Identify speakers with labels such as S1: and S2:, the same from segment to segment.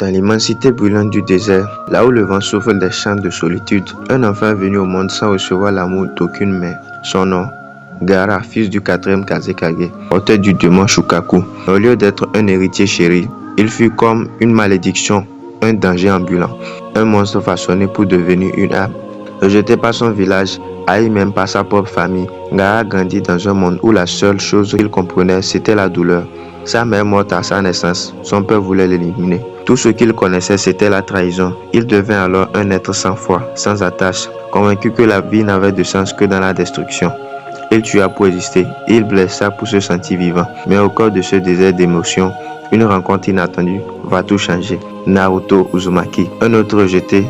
S1: Dans l'immensité brûlante du désert, là où le vent souffle des chants de solitude, un enfant est venu au monde sans recevoir l'amour d'aucune mère. Son nom, Gaara, fils du 4e Kazekage, porteur du démon Shukaku. Au lieu d'être un héritier chéri, il fut comme une malédiction, un danger ambulant, un monstre façonné pour devenir une âme. Rejeté par son village, haï même par sa propre famille, Gaara grandit dans un monde où la seule chose qu'il comprenait, c'était la douleur. Sa mère morte à sa naissance, son père voulait l'éliminer. Tout ce qu'il connaissait, c'était la trahison. Il devint alors un être sans foi, sans attache, convaincu que la vie n'avait de sens que dans la destruction. Il tua pour exister, il blessa pour se sentir vivant. Mais au cœur de ce désert d'émotions, une rencontre inattendue va tout changer. Naruto Uzumaki, un autre rejeté,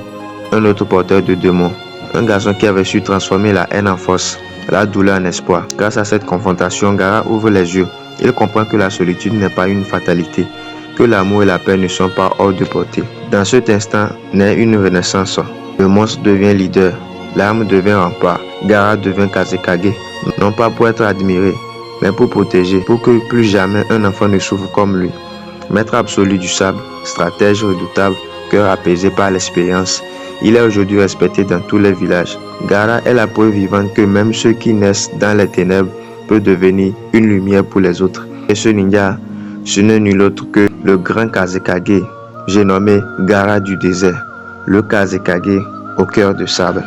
S1: un autre porteur de démons. Un garçon qui avait su transformer la haine en force, la douleur en espoir. Grâce à cette confrontation, Gaara ouvre les yeux. Il comprend que la solitude n'est pas une fatalité, que l'amour et la paix ne sont pas hors de portée. Dans cet instant naît une renaissance. Le monstre devient leader, l'arme devient rempart, Gaara devient Kazekage, non pas pour être admiré, mais pour protéger, pour que plus jamais un enfant ne souffre comme lui. Maître absolu du sable, stratège redoutable, cœur apaisé par l'expérience, il est aujourd'hui respecté dans tous les villages. Gaara est la preuve vivante que même ceux qui naissent dans les ténèbres peut devenir une lumière pour les autres. Et ce ninja, ce n'est nul autre que le grand Kazekage, j'ai nommé Gaara du désert, le Kazekage au cœur de sable.